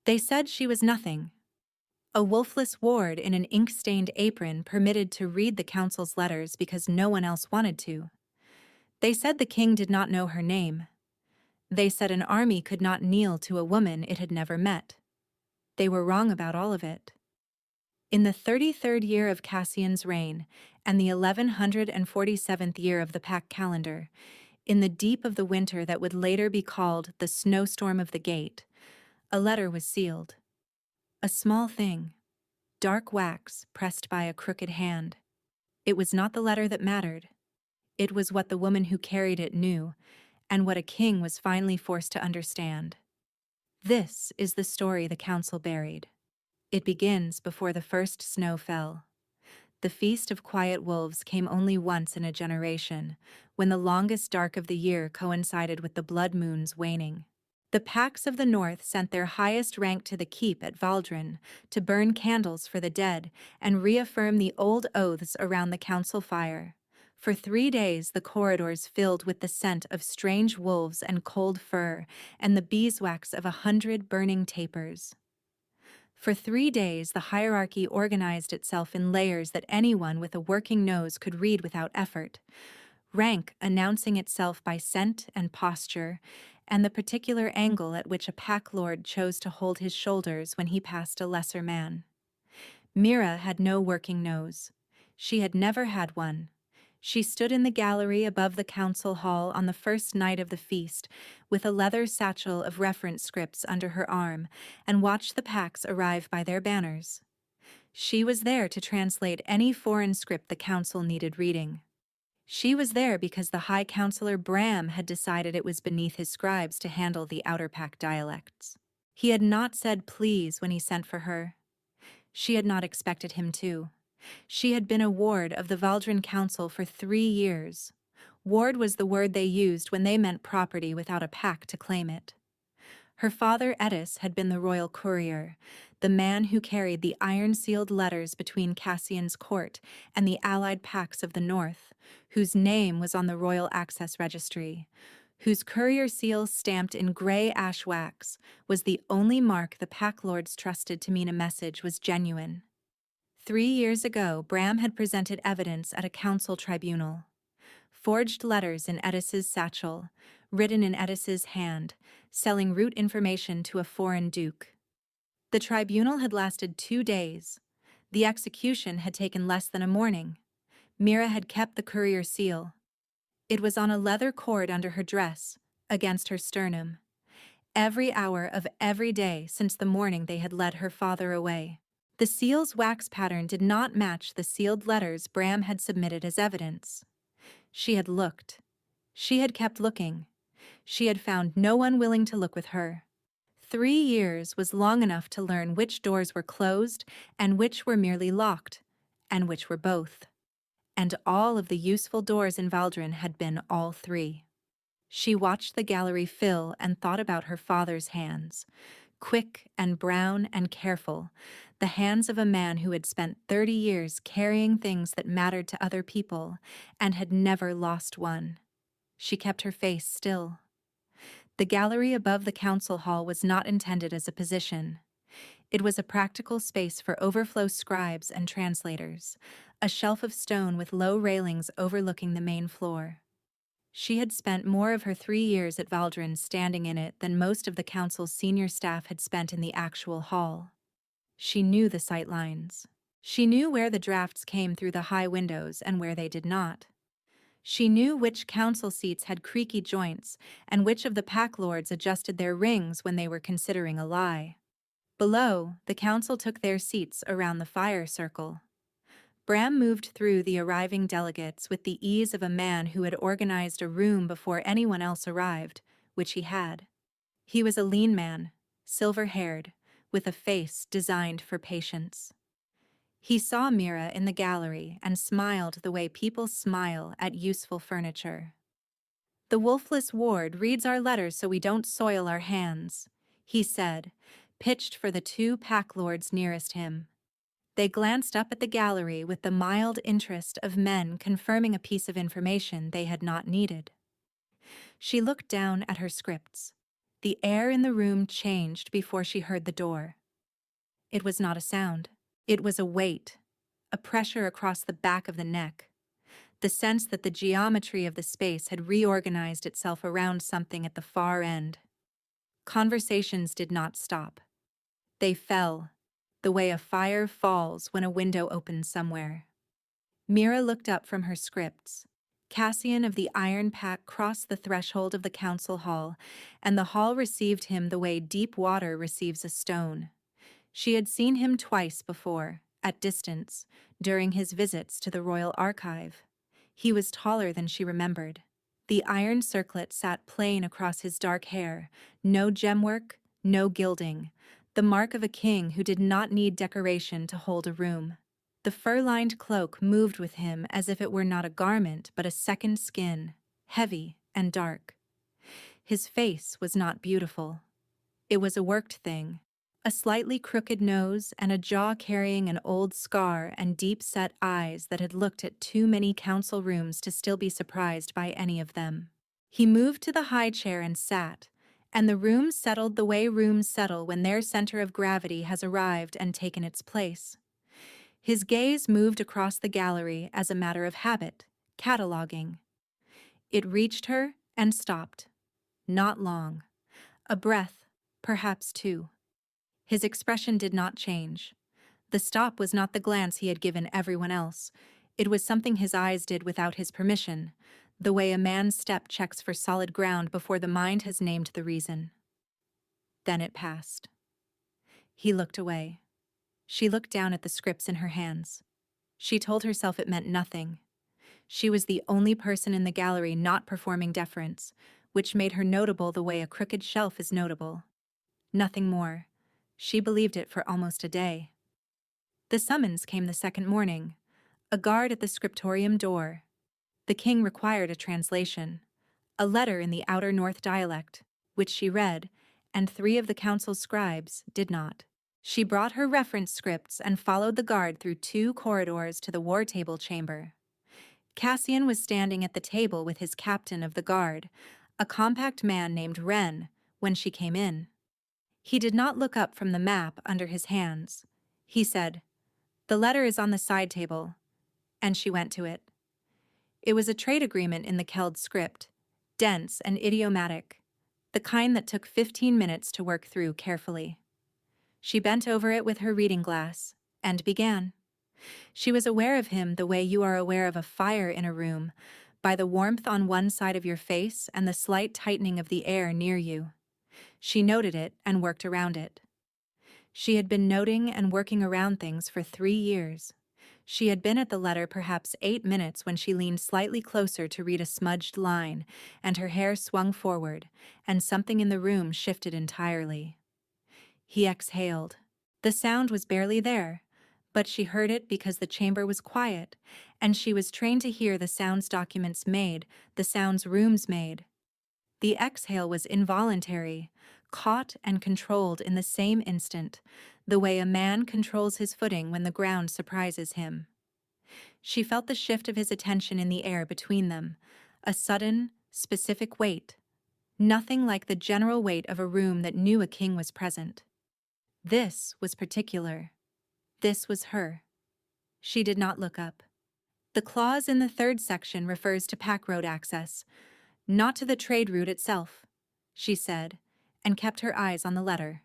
They said she was nothing, a wolfless ward in an ink-stained apron permitted to read the council's letters because no one else wanted to. They said the king did not know her name. They said an army could not kneel to a woman it had never met. They were wrong about all of it. In the 33rd year of Cassian's reign, and the 1147th year of the Pac calendar, in the deep of the winter that would later be called the Snowstorm of the Gate, a letter was sealed. A small thing, dark wax pressed by a crooked hand. It was not the letter that mattered. It was what the woman who carried it knew, and what a king was finally forced to understand. This is the story the council buried. It begins before the first snow fell. The Feast of Quiet Wolves came only once in a generation, when the longest dark of the year coincided with the blood moon's waning. The packs of the north sent their highest rank to the keep at Valdrin to burn candles for the dead and reaffirm the old oaths around the council fire. For 3 days the corridors filled with the scent of strange wolves and cold fur and the beeswax of 100 burning tapers. For 3 days the hierarchy organized itself in layers that anyone with a working nose could read without effort, rank announcing itself by scent and posture, and the particular angle at which a pack lord chose to hold his shoulders when he passed a lesser man. Mira had no working nose. She had never had one. She stood in the gallery above the council hall on the first night of the feast, with a leather satchel of reference scripts under her arm, and watched the packs arrive by their banners. She was there to translate any foreign script the council needed reading. She was there because the High Counselor Bram had decided it was beneath his scribes to handle the Outer Pack dialects. He had not said please when he sent for her. She had not expected him to. She had been a ward of the Valdrin Council for 3 years. Ward was the word they used when they meant property without a pack to claim it. Her father, Eddis, had been the royal courier, the man who carried the iron-sealed letters between Cassian's court and the allied packs of the north, whose name was on the royal access registry, whose courier seal stamped in gray ash wax was the only mark the pack lords trusted to mean a message was genuine. 3 years ago, Bram had presented evidence at a council tribunal. Forged letters in Eddis's satchel, written in Eddis's hand, selling route information to a foreign duke. The tribunal had lasted 2 days. The execution had taken less than a morning. Mira had kept the courier seal. It was on a leather cord under her dress, against her sternum. Every hour of every day since the morning they had led her father away. The seal's wax pattern did not match the sealed letters Bram had submitted as evidence. She had looked. She had kept looking. She had found no one willing to look with her. 3 years was long enough to learn which doors were closed and which were merely locked, and which were both. And all of the useful doors in Valdrin had been all 3. She watched the gallery fill and thought about her father's hands. Quick and brown and careful, the hands of a man who had spent 30 years carrying things that mattered to other people and had never lost one. She kept her face still. The gallery above the council hall was not intended as a position. It was a practical space for overflow scribes and translators, a shelf of stone with low railings overlooking the main floor. She had spent more of her 3 years at Valdrin standing in it than most of the council's senior staff had spent in the actual hall. She knew the sight lines. She knew where the drafts came through the high windows and where they did not. She knew which council seats had creaky joints and which of the pack lords adjusted their rings when they were considering a lie. Below, the council took their seats around the fire circle. Bram moved through the arriving delegates with the ease of a man who had organized a room before anyone else arrived, which he had. He was a lean man, silver-haired, with a face designed for patience. He saw Mira in the gallery and smiled the way people smile at useful furniture. "The wolfless ward reads our letters so we don't soil our hands," he said, pitched for the 2 pack lords nearest him. They glanced up at the gallery with the mild interest of men confirming a piece of information they had not needed. She looked down at her scripts. The air in the room changed before she heard the door. It was not a sound. It was a weight, a pressure across the back of the neck, the sense that the geometry of the space had reorganized itself around something at the far end. Conversations did not stop. They fell, the way a fire falls when a window opens somewhere. Mira looked up from her scripts. Cassian of the Iron Pack crossed the threshold of the council hall, and the hall received him the way deep water receives a stone. She had seen him twice before, at distance, during his visits to the Royal Archive. He was taller than she remembered. The iron circlet sat plain across his dark hair, no gemwork, no gilding, the mark of a king who did not need decoration to hold a room. The fur-lined cloak moved with him as if it were not a garment but a second skin, heavy and dark. His face was not beautiful. It was a worked thing, a slightly crooked nose and a jaw carrying an old scar and deep-set eyes that had looked at too many council rooms to still be surprised by any of them. He moved to the high chair and sat, and the room settled the way rooms settle when their center of gravity has arrived and taken its place. His gaze moved across the gallery as a matter of habit, cataloging. It reached her and stopped. Not long. A breath, perhaps two. His expression did not change. The stop was not the glance he had given everyone else. It was something his eyes did without his permission, the way a man's step checks for solid ground before the mind has named the reason. Then it passed. He looked away. She looked down at the scripts in her hands. She told herself it meant nothing. She was the only person in the gallery not performing deference, which made her notable the way a crooked shelf is notable. Nothing more. She believed it for almost a day. The summons came the second morning. A guard at the scriptorium door. The king required a translation. A letter in the outer north dialect, which she read, and 3 of the council's scribes did not. She brought her reference scripts and followed the guard through 2 corridors to the war table chamber. Cassian was standing at the table with his captain of the guard, a compact man named Wren, when she came in. He did not look up from the map under his hands. He said, "The letter is on the side table," and she went to it. It was a trade agreement in the Keld script, dense and idiomatic, the kind that took 15 minutes to work through carefully. She bent over it with her reading glass, and began. She was aware of him the way you are aware of a fire in a room, by the warmth on one side of your face and the slight tightening of the air near you. She noted it and worked around it. She had been noting and working around things for 3 years. She had been at the letter perhaps 8 minutes when she leaned slightly closer to read a smudged line, and her hair swung forward, and something in the room shifted entirely. He exhaled. The sound was barely there, but she heard it because the chamber was quiet, and she was trained to hear the sounds documents made, the sounds rooms made. The exhale was involuntary, caught and controlled in the same instant, the way a man controls his footing when the ground surprises him. She felt the shift of his attention in the air between them, a sudden, specific weight, nothing like the general weight of a room that knew a king was present. This was particular. This was her. She did not look up. The clause in the 3rd section refers to pack road access, not to the trade route itself, she said, and kept her eyes on the letter.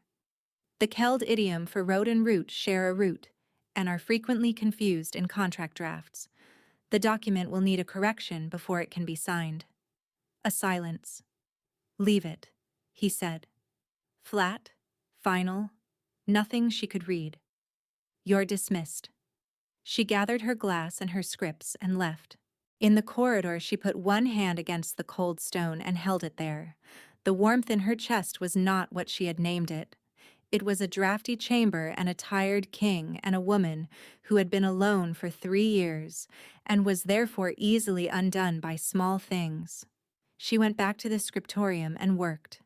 The Keld idiom for road and route share a root, and are frequently confused in contract drafts. The document will need a correction before it can be signed. A silence. "Leave it," he said. Flat, final, nothing she could read. "You're dismissed." She gathered her glass and her scripts and left. In the corridor, she put one hand against the cold stone and held it there. The warmth in her chest was not what she had named it. It was a drafty chamber and a tired king and a woman who had been alone for 3 years and was therefore easily undone by small things. She went back to the scriptorium and worked.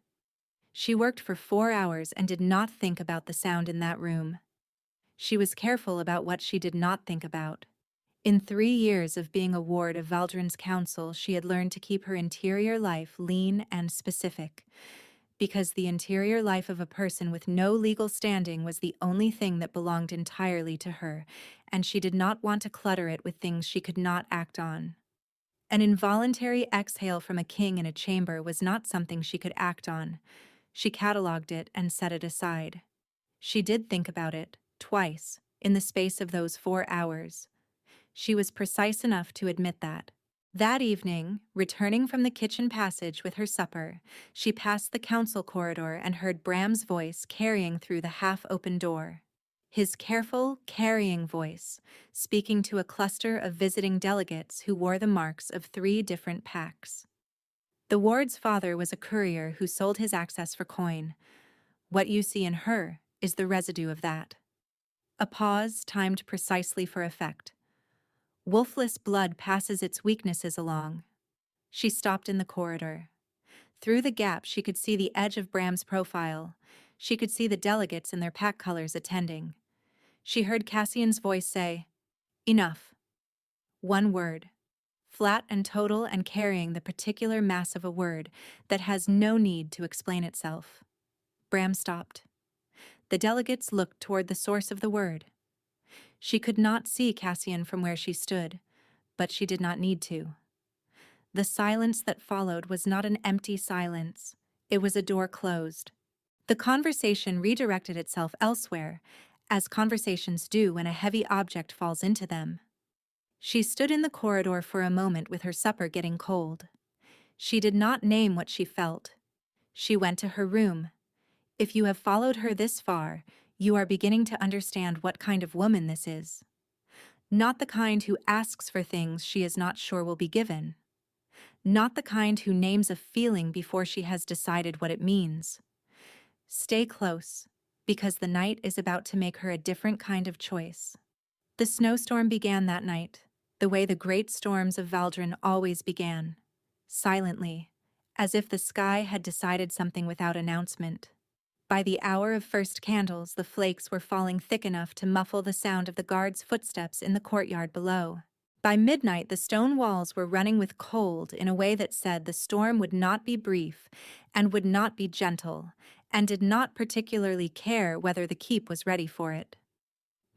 She worked for 4 hours and did not think about the sound in that room. She was careful about what she did not think about. In 3 years of being a ward of Valdrin's council, she had learned to keep her interior life lean and specific. Because the interior life of a person with no legal standing was the only thing that belonged entirely to her, and she did not want to clutter it with things she could not act on. An involuntary exhale from a king in a chamber was not something she could act on. She catalogued it and set it aside. She did think about it, twice, in the space of those 4 hours. She was precise enough to admit that. That evening, returning from the kitchen passage with her supper, she passed the council corridor and heard Bram's voice carrying through the half-open door. His careful, carrying voice, speaking to a cluster of visiting delegates who wore the marks of 3 different packs. The ward's father was a courier who sold his access for coin. What you see in her is the residue of that. A pause timed precisely for effect. Wolfless blood passes its weaknesses along. She stopped in the corridor. Through the gap she could see the edge of Bram's profile. She could see the delegates in their pack colors attending. She heard Cassian's voice say, "Enough." One word. Flat and total and carrying the particular mass of a word that has no need to explain itself. Bram stopped. The delegates looked toward the source of the word. She could not see Cassian from where she stood, but she did not need to. The silence that followed was not an empty silence. It was a door closed. The conversation redirected itself elsewhere, as conversations do when a heavy object falls into them. She stood in the corridor for a moment with her supper getting cold. She did not name what she felt. She went to her room. If you have followed her this far, you are beginning to understand what kind of woman this is. Not the kind who asks for things she is not sure will be given. Not the kind who names a feeling before she has decided what it means. Stay close, because the night is about to make her a different kind of choice. The snowstorm began that night, the way the great storms of Valdrin always began. Silently, as if the sky had decided something without announcement. By the hour of first candles, the flakes were falling thick enough to muffle the sound of the guards' footsteps in the courtyard below. By midnight, the stone walls were running with cold in a way that said the storm would not be brief and would not be gentle, and did not particularly care whether the keep was ready for it.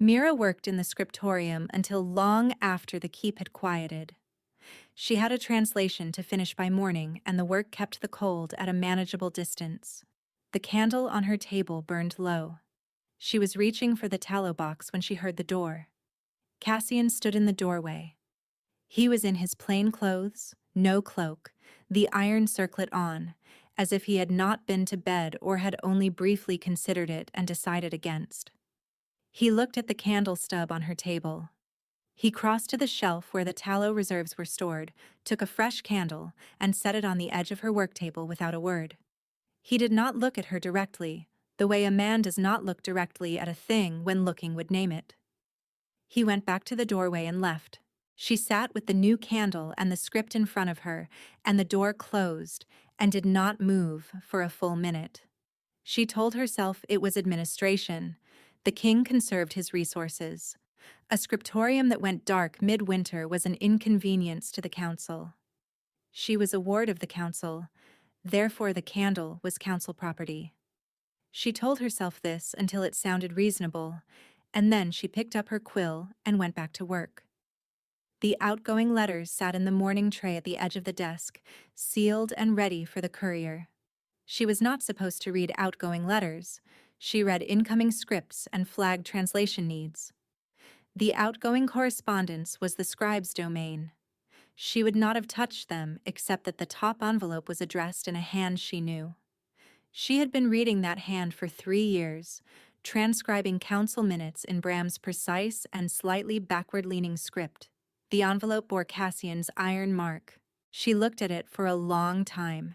Mira worked in the scriptorium until long after the keep had quieted. She had a translation to finish by morning, and the work kept the cold at a manageable distance. The candle on her table burned low. She was reaching for the tallow box when she heard the door. Cassian stood in the doorway. He was in his plain clothes, no cloak, the iron circlet on, as if he had not been to bed or had only briefly considered it and decided against. He looked at the candle stub on her table. He crossed to the shelf where the tallow reserves were stored, took a fresh candle, and set it on the edge of her work table without a word. He did not look at her directly, the way a man does not look directly at a thing when looking would name it. He went back to the doorway and left. She sat with the new candle and the script in front of her, and the door closed, and did not move for a full minute. She told herself it was administration. The king conserved his resources. A scriptorium that went dark midwinter was an inconvenience to the council. She was a ward of the council. Therefore the candle was council property. She told herself this until it sounded reasonable, and then she picked up her quill and went back to work. The outgoing letters sat in the morning tray at the edge of the desk, sealed and ready for the courier. She was not supposed to read outgoing letters. She read incoming scripts and flagged translation needs. The outgoing correspondence was the scribe's domain. She would not have touched them except that the top envelope was addressed in a hand she knew. She had been reading that hand for 3 years, transcribing council minutes in Bram's precise and slightly backward-leaning script. The envelope bore Cassian's iron mark. She looked at it for a long time.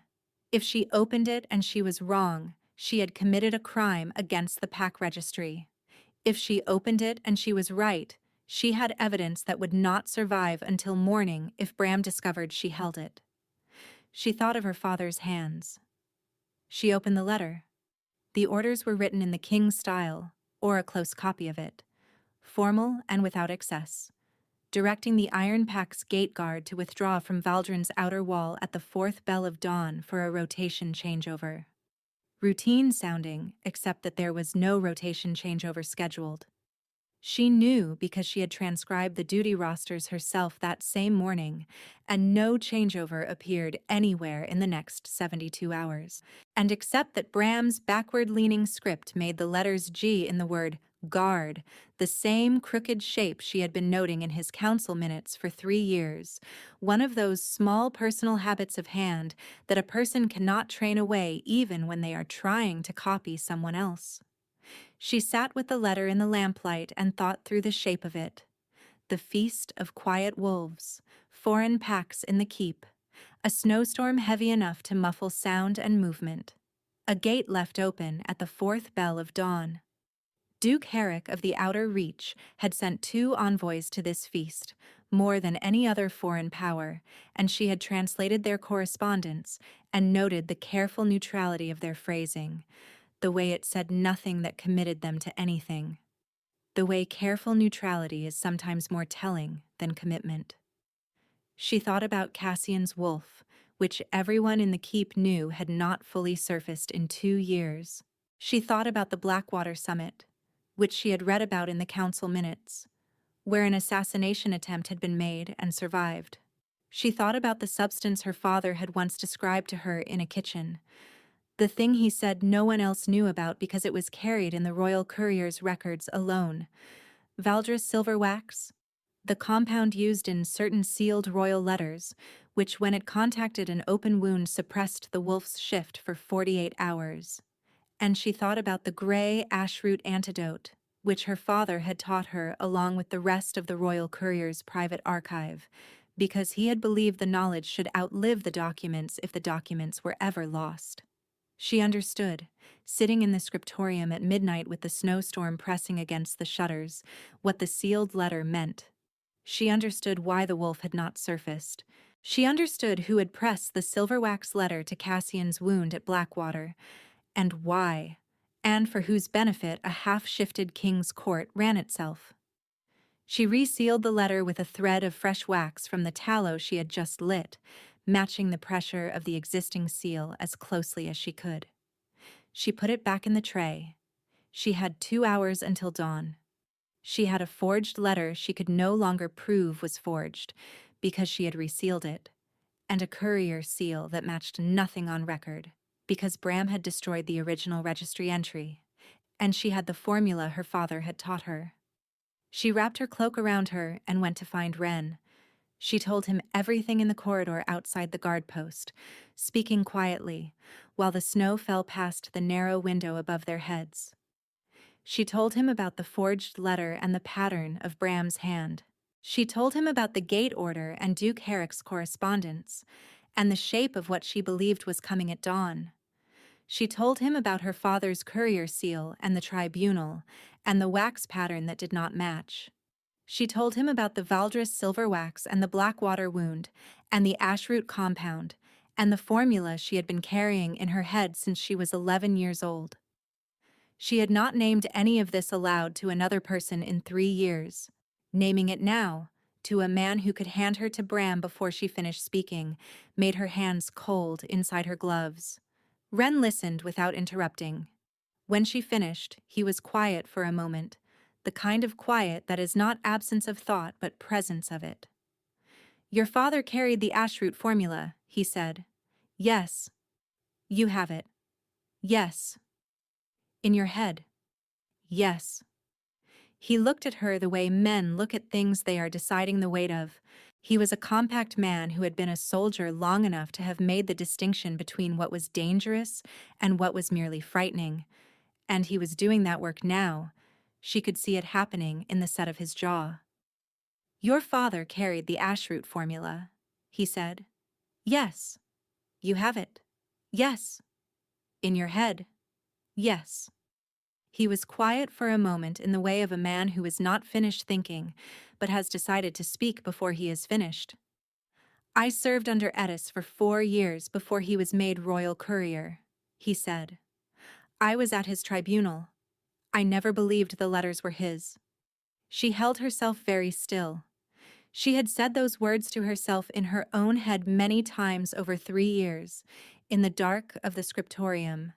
If she opened it and she was wrong, she had committed a crime against the pack registry. If she opened it and she was right, she had evidence that would not survive until morning if Bram discovered she held it. She thought of her father's hands. She opened the letter. The orders were written in the king's style, or a close copy of it, formal and without excess, directing the Iron Pack's gate guard to withdraw from Valdrin's outer wall at the 4th bell of dawn for a rotation changeover. routine sounding, except that there was no rotation changeover scheduled. She knew because she had transcribed the duty rosters herself that same morning, and no changeover appeared anywhere in the next 72 hours. And except that Bram's backward-leaning script made the letters G in the word guard the same crooked shape she had been noting in his council minutes for 3 years, one of those small personal habits of hand that a person cannot train away even when they are trying to copy someone else. She sat with the letter in the lamplight and thought through the shape of it. The feast of quiet wolves, foreign packs in the keep, a snowstorm heavy enough to muffle sound and movement, a gate left open at the 4th bell of dawn. Duke Herrick of the Outer Reach had sent 2 envoys to this feast, more than any other foreign power, and she had translated their correspondence and noted the careful neutrality of their phrasing, the way it said nothing that committed them to anything, the way careful neutrality is sometimes more telling than commitment. She thought about Cassian's wolf, which everyone in the keep knew had not fully surfaced in 2 years. She thought about the Blackwater Summit, which she had read about in the council minutes, where an assassination attempt had been made and survived. She thought about the substance her father had once described to her in a kitchen, the thing he said no one else knew about because it was carried in the royal courier's records alone. Valdres silver wax, the compound used in certain sealed royal letters, which when it contacted an open wound suppressed the wolf's shift for 48 hours. And she thought about the gray ashroot antidote, which her father had taught her along with the rest of the royal courier's private archive, because he had believed the knowledge should outlive the documents if the documents were ever lost. She understood, sitting in the scriptorium at midnight with the snowstorm pressing against the shutters, what the sealed letter meant. She understood why the wolf had not surfaced. She understood who had pressed the silver wax letter to Cassian's wound at Blackwater, and why, and for whose benefit a half-shifted king's court ran itself. She resealed the letter with a thread of fresh wax from the tallow she had just lit, matching the pressure of the existing seal as closely as she could. She put it back in the tray. She had 2 hours until dawn. She had a forged letter she could no longer prove was forged because she had resealed it, and a courier seal that matched nothing on record because Bram had destroyed the original registry entry, and she had the formula her father had taught her. She wrapped her cloak around her and went to find Wren. She told him everything in the corridor outside the guard post, speaking quietly, while the snow fell past the narrow window above their heads. She told him about the forged letter and the pattern of Bram's hand. She told him about the gate order and Duke Herrick's correspondence, and the shape of what she believed was coming at dawn. She told him about her father's courier seal and the tribunal, and the wax pattern that did not match. She told him about the Valdres silver wax and the Blackwater wound, and the ashroot compound, and the formula she had been carrying in her head since she was 11 years old. She had not named any of this aloud to another person in 3 years. Naming it now, to a man who could hand her to Bram before she finished speaking, made her hands cold inside her gloves. Wren listened without interrupting. When she finished, he was quiet for a moment, the kind of quiet that is not absence of thought but presence of it. "Your father carried the ashroot formula," he said. "Yes. You have it." "Yes." "In your head." "Yes." He looked at her the way men look at things they are deciding the weight of. He was a compact man who had been a soldier long enough to have made the distinction between what was dangerous and what was merely frightening, and he was doing that work now. She could see it happening in the set of his jaw. "Your father carried the ashroot formula," he said. "Yes." "You have it." "Yes." "In your head." "Yes." He was quiet for a moment in the way of a man who is not finished thinking, but has decided to speak before he is finished. "I served under Edis for 4 years before he was made royal courier," he said. "I was at his tribunal. I never believed the letters were his." She held herself very still. She had said those words to herself in her own head many times over 3 years, in the dark of the scriptorium,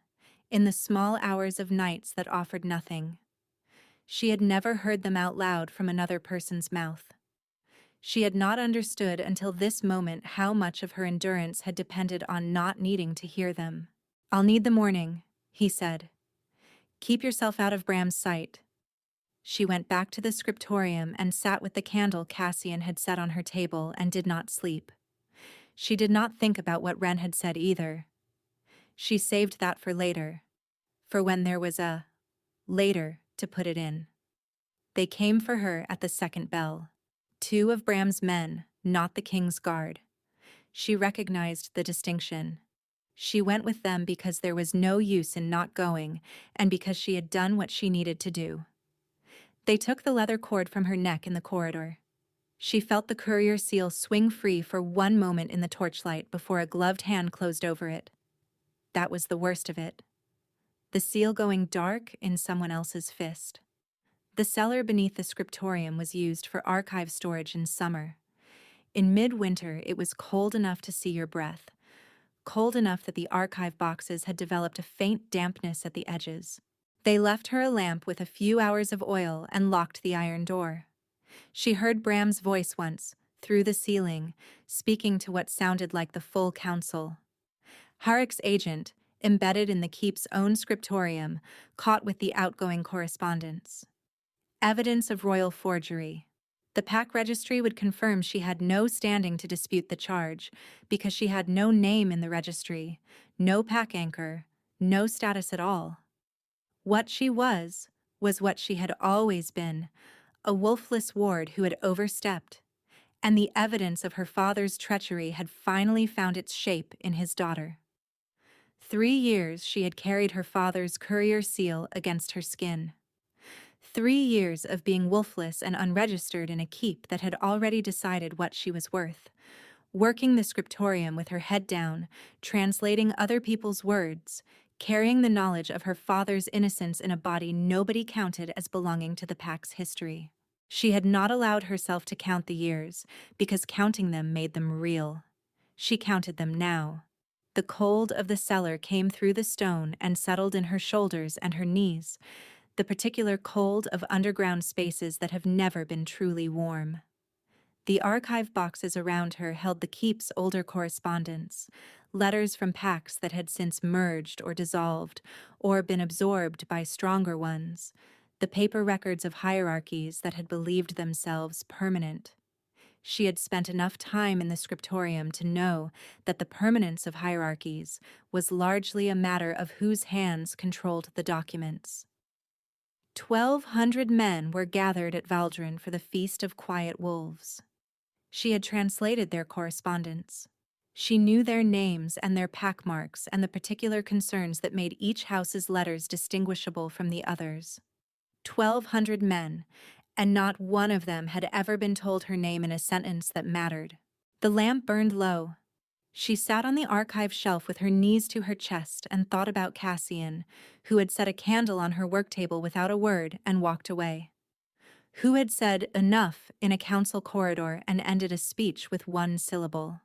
in the small hours of nights that offered nothing. She had never heard them out loud from another person's mouth. She had not understood until this moment how much of her endurance had depended on not needing to hear them. "I'll need the morning," he said. "Keep yourself out of Bram's sight." She went back to the scriptorium and sat with the candle Cassian had set on her table and did not sleep. She did not think about what Wren had said either. She saved that for later, for when there was a later to put it in. They came for her at the second bell. 2 of Bram's men, not the king's guard. She recognized the distinction. She went with them because there was no use in not going, and because she had done what she needed to do. They took the leather cord from her neck in the corridor. She felt the courier seal swing free for one moment in the torchlight before a gloved hand closed over it. That was the worst of it. The seal going dark in someone else's fist. The cellar beneath the scriptorium was used for archive storage in summer. In midwinter, it was cold enough to see your breath, cold enough that the archive boxes had developed a faint dampness at the edges. They left her a lamp with a few hours of oil and locked the iron door. She heard Bram's voice once, through the ceiling, speaking to what sounded like the full council. Harrick's agent, embedded in the keep's own scriptorium, caught with the outgoing correspondence. Evidence of royal forgery. The pack registry would confirm she had no standing to dispute the charge, because she had no name in the registry, no pack anchor, no status at all. What she was what she had always been, a wolfless ward who had overstepped, and the evidence of her father's treachery had finally found its shape in his daughter. 3 years she had carried her father's courier seal against her skin. 3 years of being wolfless and unregistered in a keep that had already decided what she was worth, working the scriptorium with her head down, translating other people's words, carrying the knowledge of her father's innocence in a body nobody counted as belonging to the pack's history. She had not allowed herself to count the years, because counting them made them real. She counted them now. The cold of the cellar came through the stone and settled in her shoulders and her knees, the particular cold of underground spaces that have never been truly warm. The archive boxes around her held the keep's older correspondence, letters from packs that had since merged or dissolved, or been absorbed by stronger ones, the paper records of hierarchies that had believed themselves permanent. She had spent enough time in the scriptorium to know that the permanence of hierarchies was largely a matter of whose hands controlled the documents. 1,200 men were gathered at Valdrin for the Feast of Quiet Wolves. She had translated their correspondence. She knew their names and their pack marks and the particular concerns that made each house's letters distinguishable from the others. 1,200 men, and not one of them had ever been told her name in a sentence that mattered. The lamp burned low. She sat on the archive shelf with her knees to her chest and thought about Cassian, who had set a candle on her work table without a word and walked away. Who had said enough in a council corridor and ended a speech with one syllable?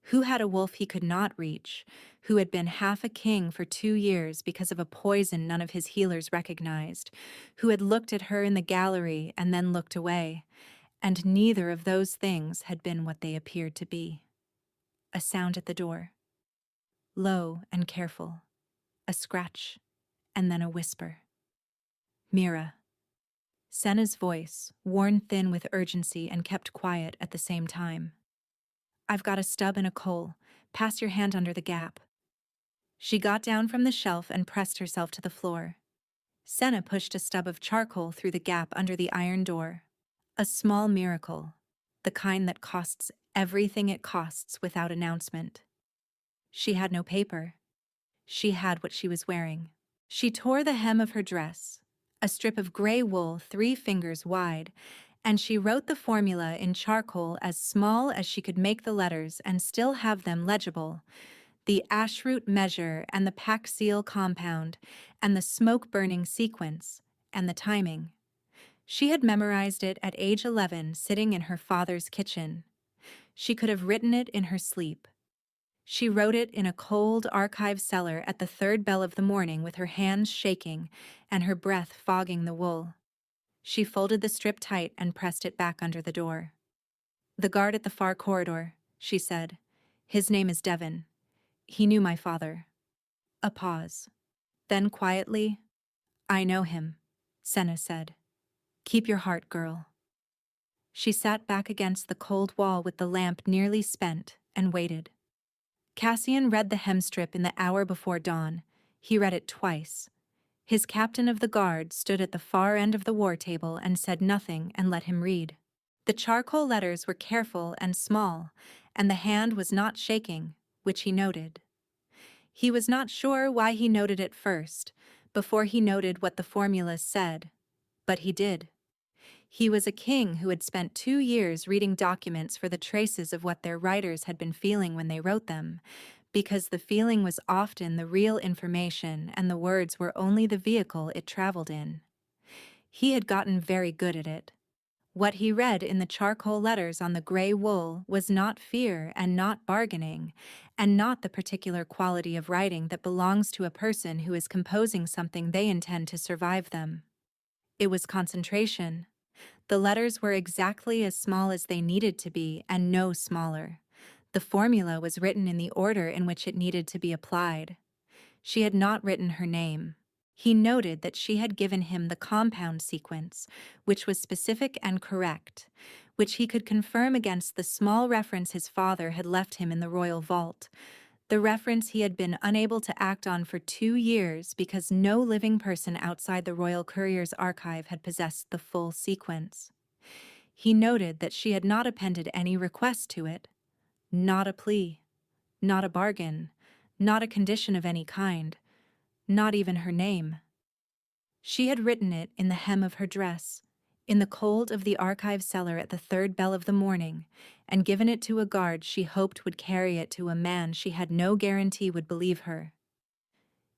Who had a wolf he could not reach, who had been half a king for 2 years because of a poison none of his healers recognized, who had looked at her in the gallery and then looked away, and neither of those things had been what they appeared to be. A sound at the door. Low and careful. A scratch, and then a whisper. Mira. Senna's voice, worn thin with urgency and kept quiet at the same time. "I've got a stub and a coal. Pass your hand under the gap." She got down from the shelf and pressed herself to the floor. Senna pushed a stub of charcoal through the gap under the iron door. A small miracle, the kind that costs everything it costs without announcement. She had no paper. She had what she was wearing. She tore the hem of her dress, a strip of gray wool 3 fingers wide, and she wrote the formula in charcoal as small as she could make the letters and still have them legible, the ashroot measure and the pack seal compound and the smoke-burning sequence and the timing. She had memorized it at age 11 sitting in her father's kitchen. She could have written it in her sleep. She wrote it in a cold archive cellar at the third bell of the morning with her hands shaking and her breath fogging the wool. She folded the strip tight and pressed it back under the door. "The guard at the far corridor," she said. "His name is Devon. He knew my father." A pause. Then quietly, "I know him," Senna said. "Keep your heart, girl." She sat back against the cold wall with the lamp nearly spent and waited. Cassian read the hemstrip in the hour before dawn. He read it twice. His captain of the guard stood at the far end of the war table and said nothing and let him read. The charcoal letters were careful and small, and the hand was not shaking, which he noted. He was not sure why he noted it first, before he noted what the formulas said, but he did. He was a king who had spent 2 years reading documents for the traces of what their writers had been feeling when they wrote them, because the feeling was often the real information and the words were only the vehicle it traveled in. He had gotten very good at it. What he read in the charcoal letters on the gray wool was not fear and not bargaining, and not the particular quality of writing that belongs to a person who is composing something they intend to survive them. It was concentration. The letters were exactly as small as they needed to be and no smaller. The formula was written in the order in which it needed to be applied. She had not written her name. He noted that she had given him the compound sequence, which was specific and correct, which he could confirm against the small reference his father had left him in the royal vault, the reference he had been unable to act on for 2 years because no living person outside the royal courier's archive had possessed the full sequence. He noted that she had not appended any request to it, not a plea, not a bargain, not a condition of any kind, not even her name. She had written it in the hem of her dress, in the cold of the archive cellar at the third bell of the morning, and given it to a guard she hoped would carry it to a man she had no guarantee would believe her.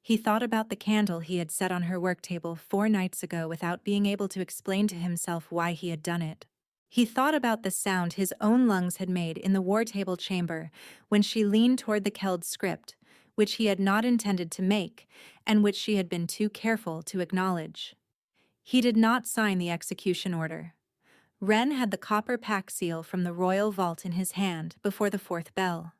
He thought about the candle he had set on her work table 4 nights ago without being able to explain to himself why he had done it. He thought about the sound his own lungs had made in the war table chamber when she leaned toward the Keld script, which he had not intended to make, and which she had been too careful to acknowledge. He did not sign the execution order. Wren had the copper pack seal from the royal vault in his hand before the 4th bell.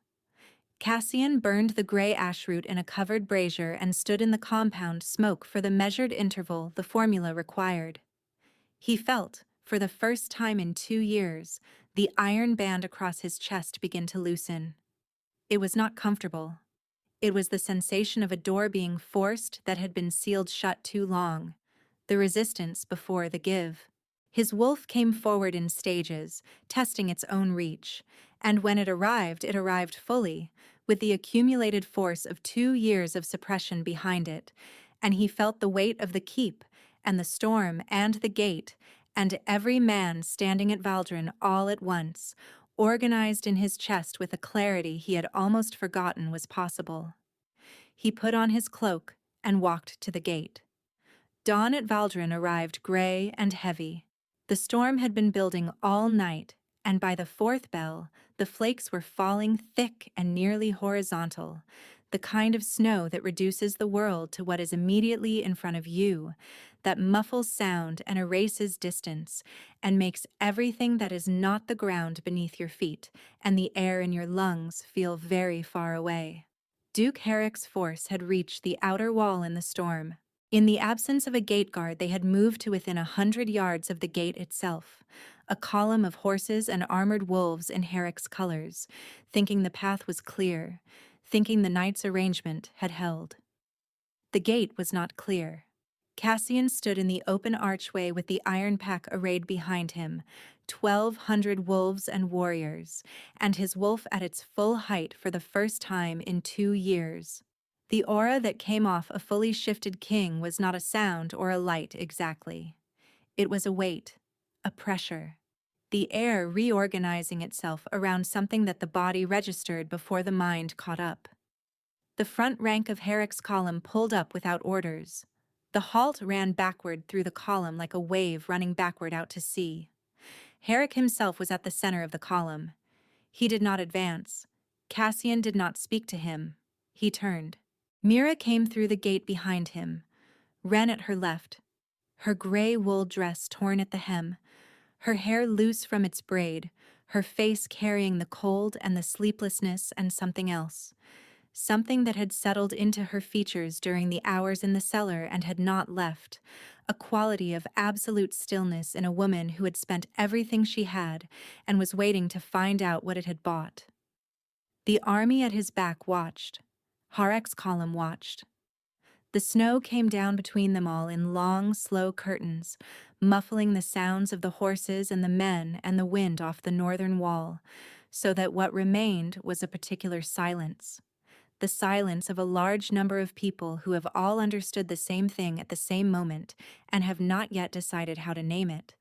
Cassian burned the gray ash root in a covered brazier and stood in the compound smoke for the measured interval the formula required. He felt, for the first time in 2 years, the iron band across his chest begin to loosen. It was not comfortable. It was the sensation of a door being forced that had been sealed shut too long, the resistance before the give. His wolf came forward in stages, testing its own reach, and when it arrived fully, with the accumulated force of 2 years of suppression behind it, and he felt the weight of the keep, and the storm, and the gate, and every man standing at Valdrin all at once, organized in his chest with a clarity he had almost forgotten was possible. He put on his cloak and walked to the gate. Dawn at Valdrin arrived gray and heavy. The storm had been building all night, and by the 4th bell, the flakes were falling thick and nearly horizontal, the kind of snow that reduces the world to what is immediately in front of you, that muffles sound and erases distance, and makes everything that is not the ground beneath your feet and the air in your lungs feel very far away. Duke Herrick's force had reached the outer wall in the storm. In the absence of a gate guard, they had moved to within 100 yards of the gate itself, a column of horses and armored wolves in Herrick's colors, thinking the path was clear, thinking the night's arrangement had held. The gate was not clear. Cassian stood in the open archway with the iron pack arrayed behind him, 1,200 wolves and warriors, and his wolf at its full height for the first time in 2 years. The aura that came off a fully shifted king was not a sound or a light exactly. It was a weight, a pressure, the air reorganizing itself around something that the body registered before the mind caught up. The front rank of Herrick's column pulled up without orders. The halt ran backward through the column like a wave running backward out to sea. Herrick himself was at the center of the column. He did not advance. Cassian did not speak to him. He turned. Mira came through the gate behind him, Ren at her left, her gray wool dress torn at the hem, her hair loose from its braid, her face carrying the cold and the sleeplessness and something else. Something that had settled into her features during the hours in the cellar and had not left, a quality of absolute stillness in a woman who had spent everything she had and was waiting to find out what it had bought. The army at his back watched. Harek's column watched. The snow came down between them all in long, slow curtains, muffling the sounds of the horses and the men and the wind off the northern wall, so that what remained was a particular silence. The silence of a large number of people who have all understood the same thing at the same moment and have not yet decided how to name it.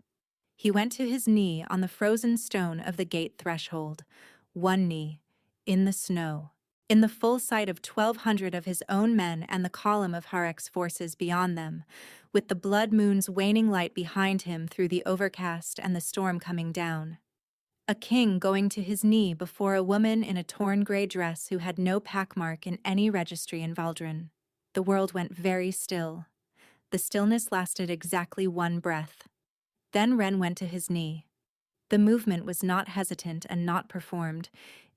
He went to his knee on the frozen stone of the gate threshold, one knee, in the snow, in the full sight of 1,200 of his own men and the column of Harek's forces beyond them, with the blood moon's waning light behind him through the overcast and the storm coming down. A king going to his knee before a woman in a torn gray dress who had no packmark in any registry in Valdrin. The world went very still. The stillness lasted exactly one breath. Then Ren went to his knee. The movement was not hesitant and not performed.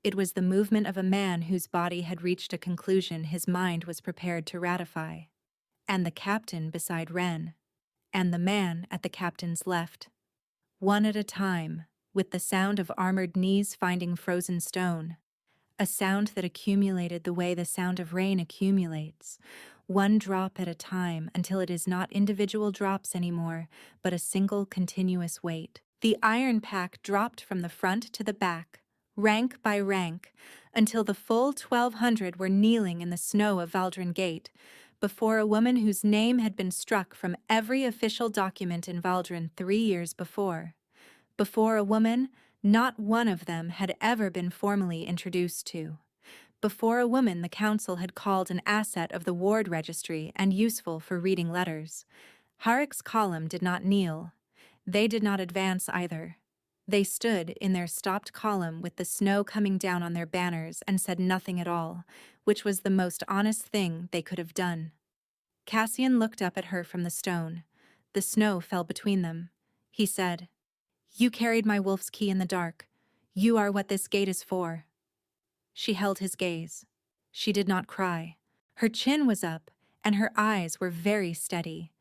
It was the movement of a man whose body had reached a conclusion his mind was prepared to ratify. And the captain beside Ren. And the man at the captain's left. One at a time, with the sound of armored knees finding frozen stone. A sound that accumulated the way the sound of rain accumulates, one drop at a time until it is not individual drops anymore, but a single continuous weight. The iron pack dropped from the front to the back, rank by rank, until the full 1,200 were kneeling in the snow of Valdrin Gate, before a woman whose name had been struck from every official document in Valdrin 3 years before. Before a woman not one of them had ever been formally introduced to. Before a woman the council had called an asset of the ward registry and useful for reading letters. Harek's column did not kneel. They did not advance either. They stood in their stopped column with the snow coming down on their banners and said nothing at all, which was the most honest thing they could have done. Cassian looked up at her from the stone. The snow fell between them. He said, "You carried my wolf's key in the dark. You are what this gate is for." She held his gaze. She did not cry. Her chin was up, and her eyes were very steady,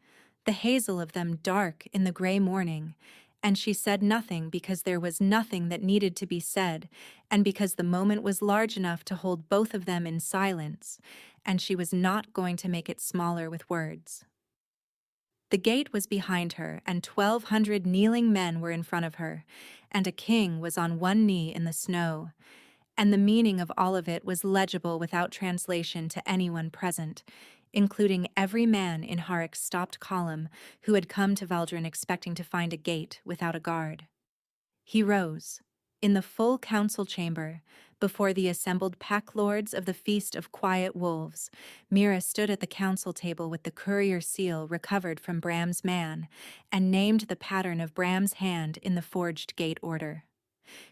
the hazel of them dark in the gray morning, and she said nothing because there was nothing that needed to be said, and because the moment was large enough to hold both of them in silence, and she was not going to make it smaller with words. The gate was behind her, and 1,200 kneeling men were in front of her, and a king was on one knee in the snow, and the meaning of all of it was legible without translation to anyone present, including every man in Harek's stopped column who had come to Valdrin expecting to find a gate without a guard. He rose, in the full council chamber, before the assembled pack lords of the Feast of Quiet Wolves. Mira stood at the council table with the courier seal recovered from Bram's man, and named the pattern of Bram's hand in the forged gate order.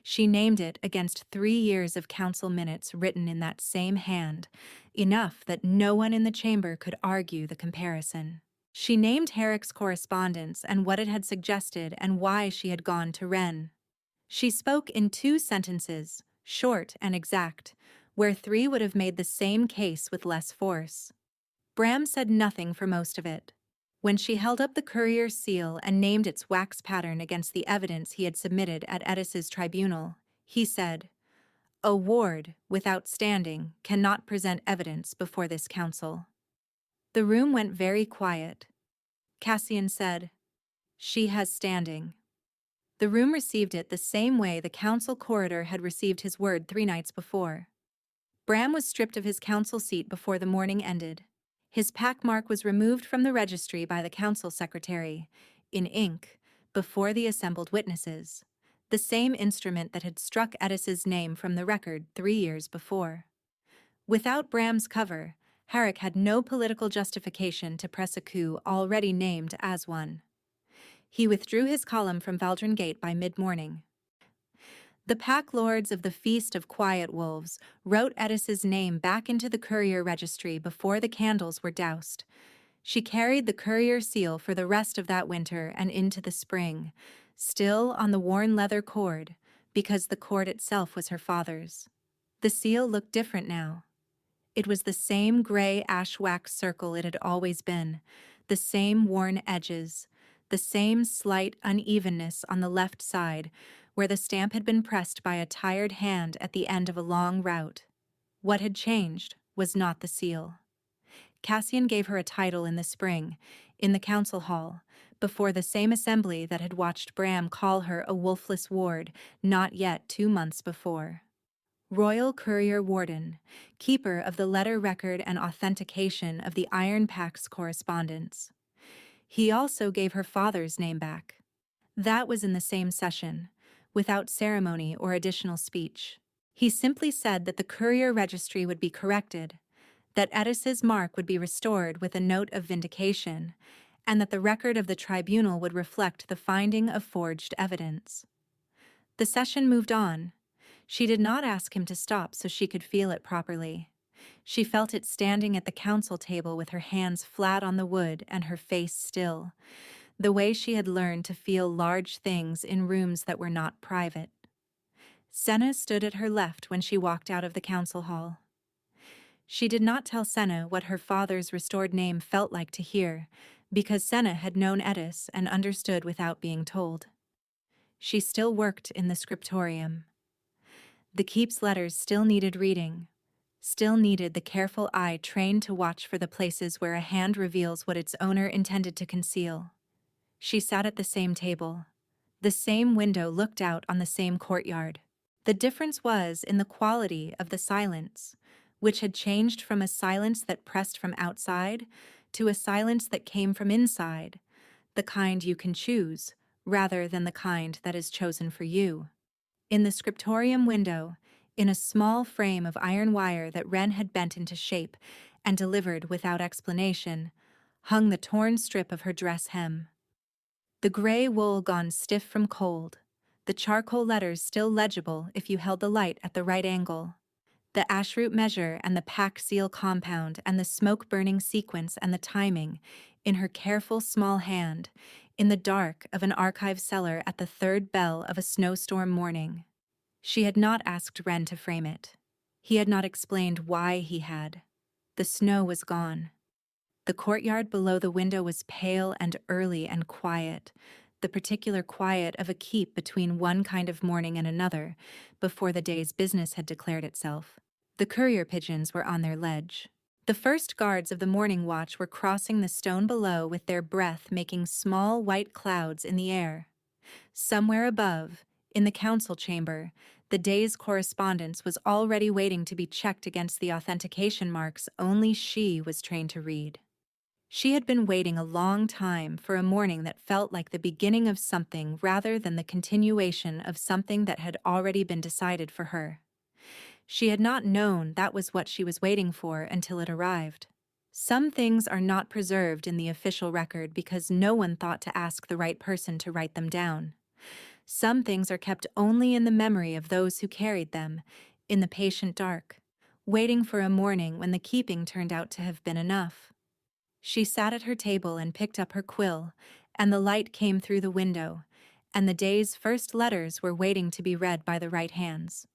She named it against 3 years of council minutes written in that same hand, enough that no one in the chamber could argue the comparison. She named Harek's correspondence and what it had suggested and why she had gone to Ren. She spoke in 2 sentences, short and exact, where 3 would have made the same case with less force. Bram said nothing for most of it. When she held up the courier's seal and named its wax pattern against the evidence he had submitted at Edis's tribunal, he said, "A ward, without standing, cannot present evidence before this council." The room went very quiet. Cassian said, "She has standing." The room received it the same way the council corridor had received his word 3 nights before. Bram was stripped of his council seat before the morning ended. His packmark was removed from the registry by the council secretary, in ink, before the assembled witnesses, the same instrument that had struck Edis's name from the record 3 years before. Without Bram's cover, Harek had no political justification to press a coup already named as one. He withdrew his column from Valdrin Gate by mid-morning. The pack lords of the Feast of Quiet Wolves wrote Edis's name back into the courier registry before the candles were doused. She carried the courier seal for the rest of that winter and into the spring, still on the worn leather cord, because the cord itself was her father's. The seal looked different now. It was the same gray ash-wax circle it had always been, the same worn edges, the same slight unevenness on the left side, where the stamp had been pressed by a tired hand at the end of a long route. What had changed was not the seal. Cassian gave her a title in the spring, in the council hall, before the same assembly that had watched Bram call her a wolfless ward not yet 2 months before. Royal Courier Warden, keeper of the letter record and authentication of the Iron Pack's correspondence. He also gave her father's name back. That was in the same session, without ceremony or additional speech. He simply said that the courier registry would be corrected, that Edis's mark would be restored with a note of vindication, and that the record of the tribunal would reflect the finding of forged evidence. The session moved on. She did not ask him to stop so she could feel it properly. She felt it standing at the council table with her hands flat on the wood and her face still, the way she had learned to feel large things in rooms that were not private. Senna stood at her left when she walked out of the council hall. She did not tell Senna what her father's restored name felt like to hear, because Senna had known Edis and understood without being told. She still worked in the scriptorium. The keep's letters still needed reading, still needed the careful eye trained to watch for the places where a hand reveals what its owner intended to conceal. She sat at the same table. The same window looked out on the same courtyard. The difference was in the quality of the silence, which had changed from a silence that pressed from outside to a silence that came from inside, the kind you can choose, rather than the kind that is chosen for you. In the scriptorium window, in a small frame of iron wire that Wren had bent into shape and delivered without explanation, hung the torn strip of her dress hem. The gray wool gone stiff from cold, the charcoal letters still legible if you held the light at the right angle, the ashroot measure and the pack seal compound and the smoke-burning sequence and the timing, in her careful small hand, in the dark of an archive cellar at the third bell of a snowstorm morning. She had not asked Wren to frame it. He had not explained why he had. The snow was gone. The courtyard below the window was pale and early and quiet, the particular quiet of a keep between one kind of morning and another, before the day's business had declared itself. The courier pigeons were on their ledge. The first guards of the morning watch were crossing the stone below with their breath making small white clouds in the air. Somewhere above, in the council chamber, the day's correspondence was already waiting to be checked against the authentication marks only she was trained to read. She had been waiting a long time for a morning that felt like the beginning of something rather than the continuation of something that had already been decided for her. She had not known that was what she was waiting for until it arrived. Some things are not preserved in the official record because no one thought to ask the right person to write them down. Some things are kept only in the memory of those who carried them, in the patient dark, waiting for a morning when the keeping turned out to have been enough. She sat at her table and picked up her quill, and the light came through the window, and the day's first letters were waiting to be read by the right hands.